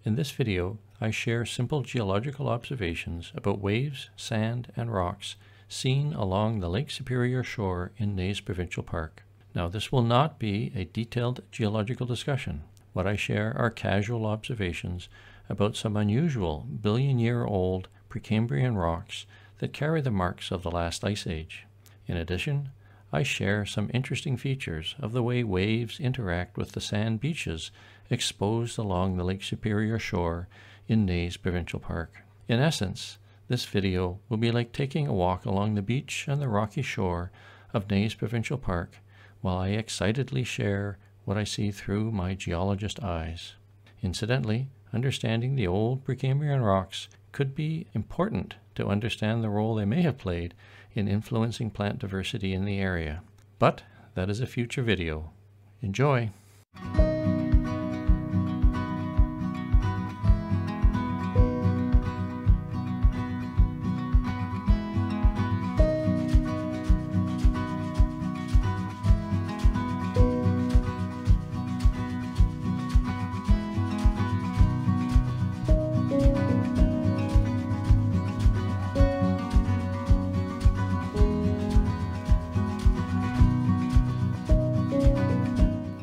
In this video, I share simple geological observations about waves, sand, and rocks seen along the Lake Superior shore in Neys Provincial Park. Now, this will not be a detailed geological discussion. What I share are casual observations about some unusual billion-year-old Precambrian rocks that carry the marks of the last ice age. In addition, I share some interesting features of the way waves interact with the sand beaches exposed along the Lake Superior shore in Neys Provincial Park. In essence, this video will be like taking a walk along the beach and the rocky shore of Neys Provincial Park while I excitedly share what I see through my geologist eyes. Incidentally, understanding the old Precambrian rocks could be important to understand the role they may have played in influencing plant diversity in the area. But that is a future video. Enjoy!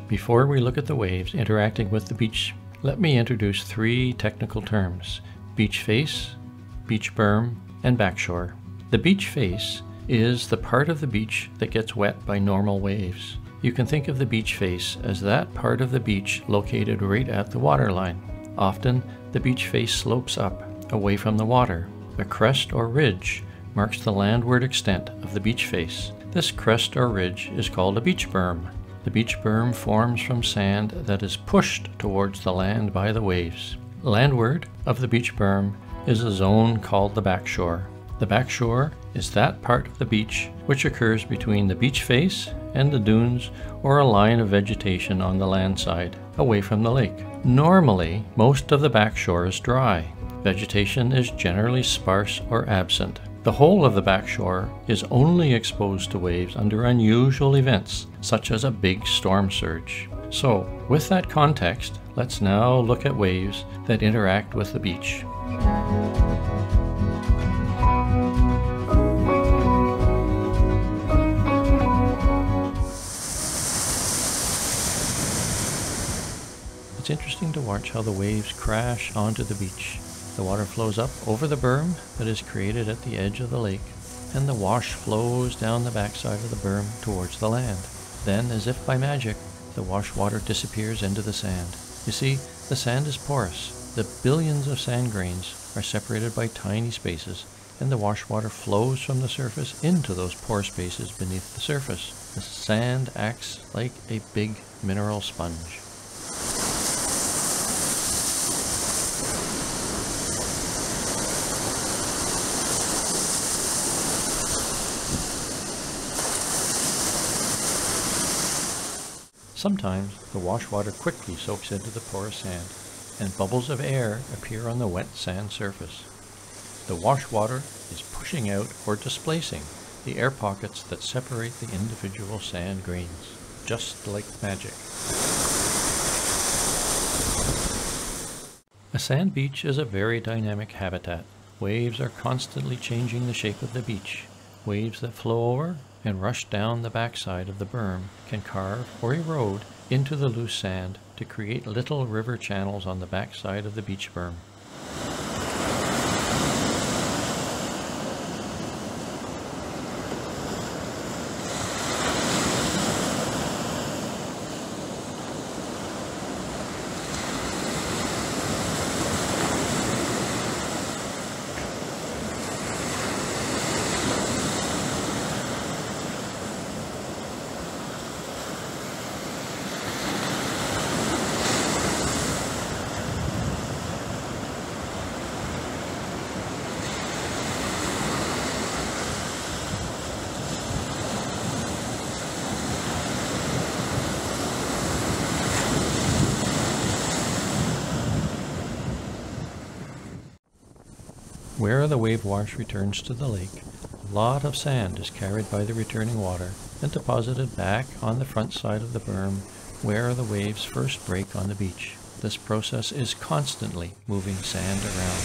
Before we look at the waves interacting with the beach, let me introduce three technical terms: beach face, beach berm, and backshore. The beach face is the part of the beach that gets wet by normal waves. You can think of the beach face as that part of the beach located right at the waterline. Often, the beach face slopes up, away from the water. A crest or ridge marks the landward extent of the beach face. This crest or ridge is called a beach berm. The beach berm forms from sand that is pushed towards the land by the waves. Landward of the beach berm is a zone called the backshore. The backshore is that part of the beach which occurs between the beach face and the dunes or a line of vegetation on the land side, away from the lake. Normally, most of the backshore is dry. Vegetation is generally sparse or absent. The whole of the backshore is only exposed to waves under unusual events, such as a big storm surge. So, with that context, let's now look at waves that interact with the beach. It's interesting to watch how the waves crash onto the beach. The water flows up over the berm that is created at the edge of the lake, and the wash flows down the backside of the berm towards the land. Then, as if by magic, the wash water disappears into the sand. You see, the sand is porous. The billions of sand grains are separated by tiny spaces, and the wash water flows from the surface into those pore spaces beneath the surface. The sand acts like a big mineral sponge. Sometimes the wash water quickly soaks into the porous sand, and bubbles of air appear on the wet sand surface. The wash water is pushing out or displacing the air pockets that separate the individual sand grains, just like magic. A sand beach is a very dynamic habitat. Waves are constantly changing the shape of the beach. Waves that flow over and rush down the backside of the berm can carve or erode into the loose sand to create little river channels on the backside of the beach berm. Where the wave wash returns to the lake, a lot of sand is carried by the returning water and deposited back on the front side of the berm where the waves first break on the beach. This process is constantly moving sand around.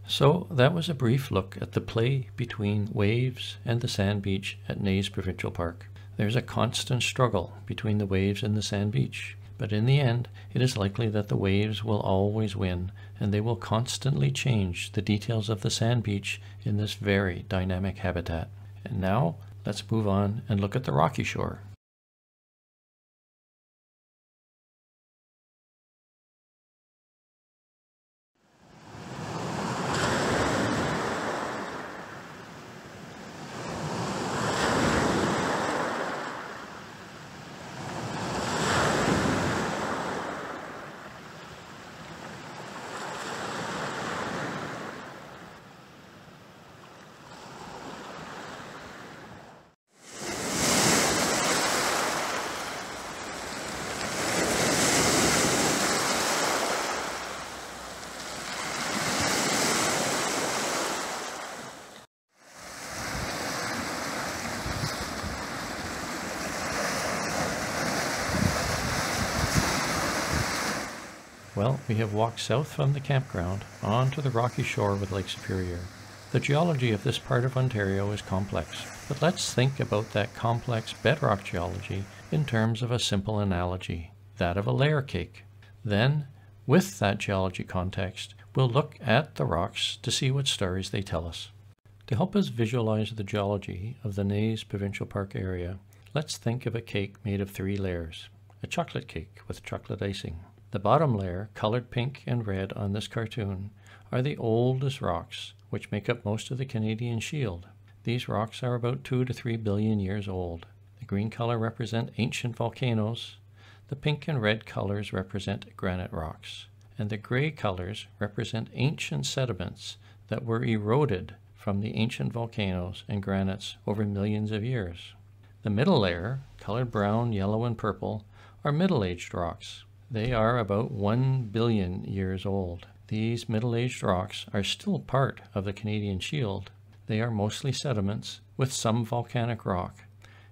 So that was a brief look at the play between waves and the sand beach at Neys Provincial Park. There's a constant struggle between the waves and the sand beach, but in the end it is likely that the waves will always win, and they will constantly change the details of the sand beach in this very dynamic habitat. And now let's move on and look at the rocky shore. Well, we have walked south from the campground onto the rocky shore with Lake Superior. The geology of this part of Ontario is complex, but let's think about that complex bedrock geology in terms of a simple analogy, that of a layer cake. Then, with that geology context, we'll look at the rocks to see what stories they tell us. To help us visualize the geology of the Neys Provincial Park area, let's think of a cake made of 3 layers, a chocolate cake with chocolate icing. The bottom layer, colored pink and red on this cartoon, are the oldest rocks, which make up most of the Canadian Shield. These rocks are about 2 to 3 billion years old. The green color represent ancient volcanoes, the pink and red colors represent granite rocks, and the gray colors represent ancient sediments that were eroded from the ancient volcanoes and granites over millions of years. The middle layer, colored brown, yellow, and purple, are middle-aged rocks. They are about 1 billion years old. These middle-aged rocks are still part of the Canadian Shield. They are mostly sediments with some volcanic rock,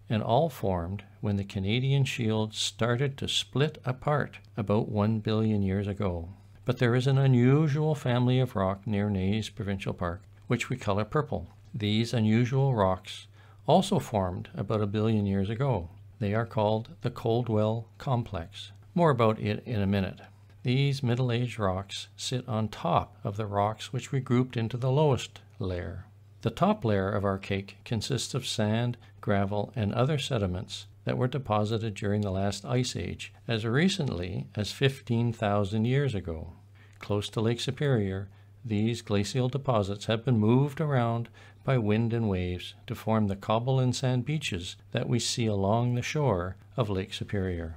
and all formed when the Canadian Shield started to split apart about 1 billion years ago. But there is an unusual family of rock near Neys Provincial Park, which we color purple. These unusual rocks also formed about 1 billion years ago. They are called the Coldwell Complex. More about it in a minute. These middle-aged rocks sit on top of the rocks which we grouped into the lowest layer. The top layer of our cake consists of sand, gravel, and other sediments that were deposited during the last ice age as recently as 15,000 years ago. Close to Lake Superior, these glacial deposits have been moved around by wind and waves to form the cobble and sand beaches that we see along the shore of Lake Superior.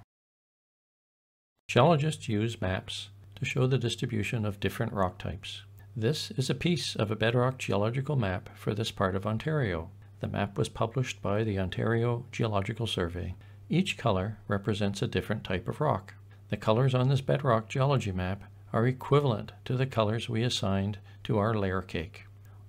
Geologists use maps to show the distribution of different rock types. This is a piece of a bedrock geological map for this part of Ontario. The map was published by the Ontario Geological Survey. Each color represents a different type of rock. The colors on this bedrock geology map are equivalent to the colors we assigned to our layer cake.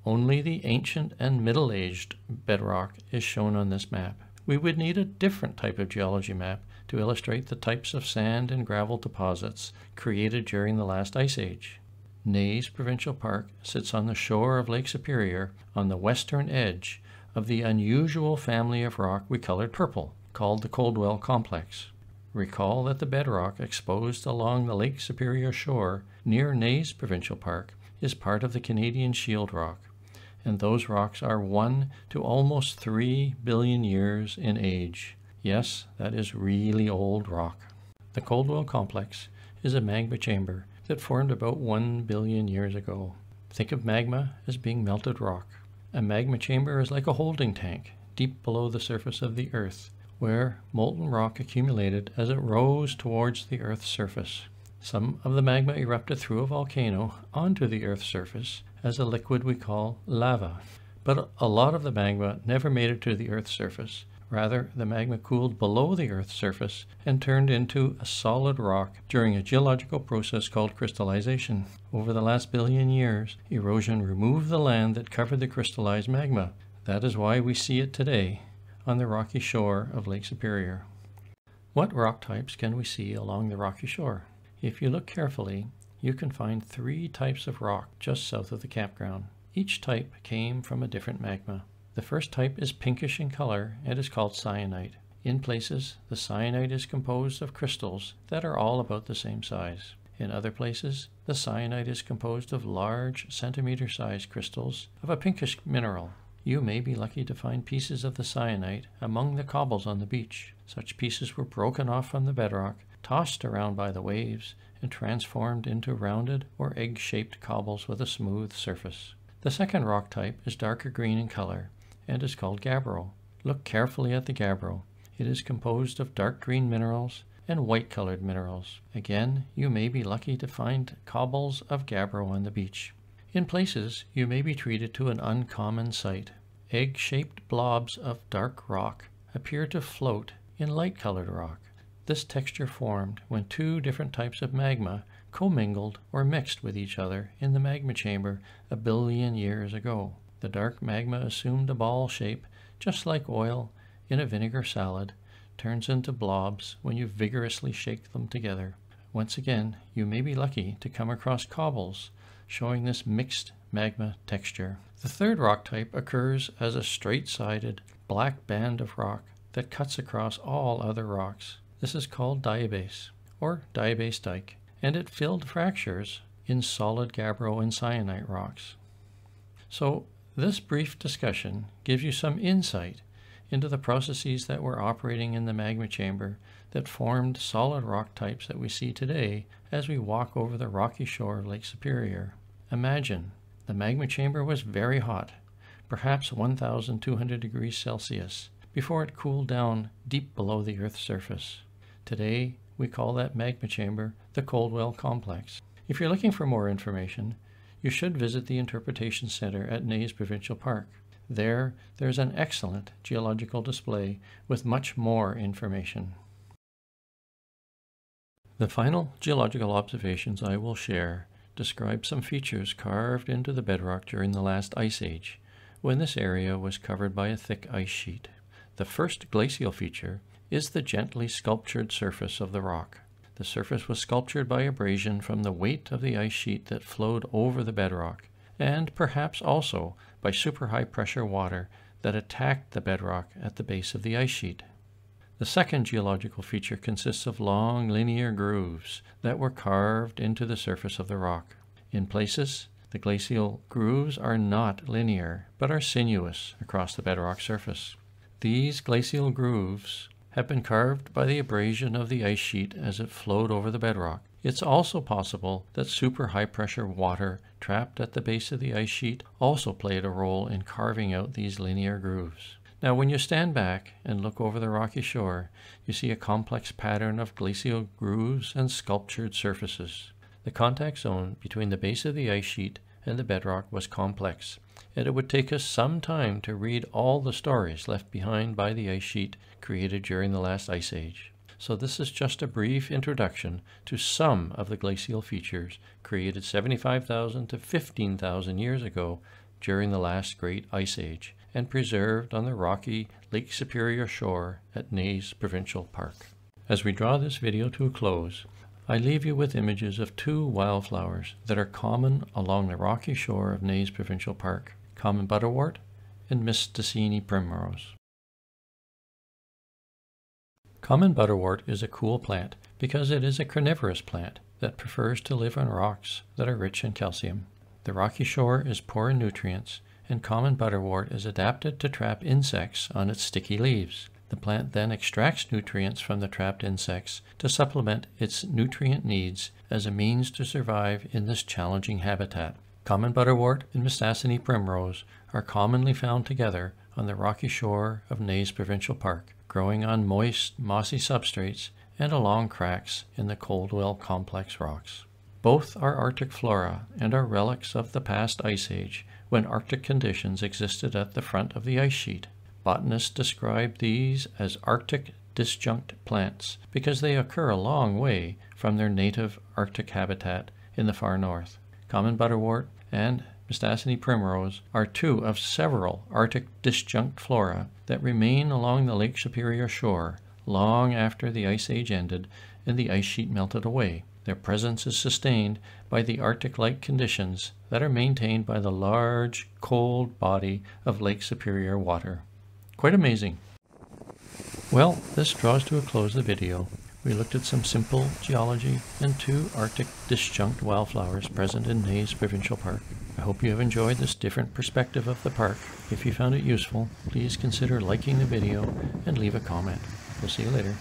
Only the ancient and middle-aged bedrock is shown on this map. We would need a different type of geology map to illustrate the types of sand and gravel deposits created during the last ice age. Neys Provincial Park sits on the shore of Lake Superior on the western edge of the unusual family of rock we colored purple, called the Coldwell Complex. Recall that the bedrock exposed along the Lake Superior shore near Neys Provincial Park is part of the Canadian Shield rock, and those rocks are 1 to almost 3 billion years in age. Yes, that is really old rock. The Coldwell Complex is a magma chamber that formed about 1 billion years ago. Think of magma as being melted rock. A magma chamber is like a holding tank deep below the surface of the Earth, where molten rock accumulated as it rose towards the Earth's surface. Some of the magma erupted through a volcano onto the Earth's surface as a liquid we call lava. But a lot of the magma never made it to the Earth's surface. Rather, the magma cooled below the Earth's surface and turned into a solid rock during a geological process called crystallization. Over the last billion years, erosion removed the land that covered the crystallized magma. That is why we see it today on the rocky shore of Lake Superior. What rock types can we see along the rocky shore? If you look carefully, you can find 3 types of rock just south of the campground. Each type came from a different magma. The first type is pinkish in color and is called syenite. In places, the syenite is composed of crystals that are all about the same size. In other places, the syenite is composed of large centimeter-sized crystals of a pinkish mineral. You may be lucky to find pieces of the syenite among the cobbles on the beach. Such pieces were broken off from the bedrock, tossed around by the waves, and transformed into rounded or egg-shaped cobbles with a smooth surface. The second rock type is darker green in color and is called gabbro. Look carefully at the gabbro. It is composed of dark green minerals and white-colored minerals. Again, you may be lucky to find cobbles of gabbro on the beach. In places, you may be treated to an uncommon sight. Egg-shaped blobs of dark rock appear to float in light-colored rock. This texture formed when 2 different types of magma commingled or mixed with each other in the magma chamber a billion years ago. The dark magma assumed a ball shape, just like oil in a vinegar salad turns into blobs when you vigorously shake them together. Once again, you may be lucky to come across cobbles showing this mixed magma texture. The third rock type occurs as a straight-sided black band of rock that cuts across all other rocks. This is called diabase, or diabase dike, and it filled fractures in solid gabbro and syenite rocks. So this brief discussion gives you some insight into the processes that were operating in the magma chamber that formed solid rock types that we see today as we walk over the rocky shore of Lake Superior. Imagine, the magma chamber was very hot, perhaps 1,200 degrees Celsius, before it cooled down deep below the Earth's surface. Today, we call that magma chamber the Coldwell Complex. If you're looking for more information, you should visit the Interpretation Center at Neys Provincial Park. There's an excellent geological display with much more information. The final geological observations I will share describe some features carved into the bedrock during the last ice age, when this area was covered by a thick ice sheet. The first glacial feature is the gently sculptured surface of the rock. The surface was sculptured by abrasion from the weight of the ice sheet that flowed over the bedrock, and perhaps also by super high pressure water that attacked the bedrock at the base of the ice sheet. The second geological feature consists of long linear grooves that were carved into the surface of the rock. In places, the glacial grooves are not linear, but are sinuous across the bedrock surface. These glacial grooves have been carved by the abrasion of the ice sheet as it flowed over the bedrock. It's also possible that super high pressure water trapped at the base of the ice sheet also played a role in carving out these linear grooves. Now, when you stand back and look over the rocky shore, you see a complex pattern of glacial grooves and sculptured surfaces. The contact zone between the base of the ice sheet and the bedrock was complex, and it would take us some time to read all the stories left behind by the ice sheet created during the last ice age. So this is just a brief introduction to some of the glacial features created 75,000 to 15,000 years ago during the last great ice age, and preserved on the rocky Lake Superior shore at Neys Provincial Park. As we draw this video to a close, I leave you with images of 2 wildflowers that are common along the rocky shore of Neys Provincial Park: common butterwort and Mistassini Primrose. Common butterwort is a cool plant because it is a carnivorous plant that prefers to live on rocks that are rich in calcium. The rocky shore is poor in nutrients, and common butterwort is adapted to trap insects on its sticky leaves. The plant then extracts nutrients from the trapped insects to supplement its nutrient needs as a means to survive in this challenging habitat. Common butterwort and Mistassini Primrose are commonly found together on the rocky shore of Neys Provincial Park, growing on moist, mossy substrates and along cracks in the Coldwell Complex rocks. Both are Arctic flora and are relics of the past ice age, when Arctic conditions existed at the front of the ice sheet. Botanists describe these as Arctic disjunct plants because they occur a long way from their native Arctic habitat in the far north. Common butterwort and Mistassini Primrose are two of several Arctic disjunct flora that remain along the Lake Superior shore long after the Ice Age ended and the ice sheet melted away. Their presence is sustained by the Arctic-like conditions that are maintained by the large, cold body of Lake Superior water. Quite amazing. Well, this draws to a close the video. We looked at some simple geology and two Arctic disjunct wildflowers present in Neys Provincial Park. I hope you have enjoyed this different perspective of the park. If you found it useful, please consider liking the video and leave a comment. We'll see you later.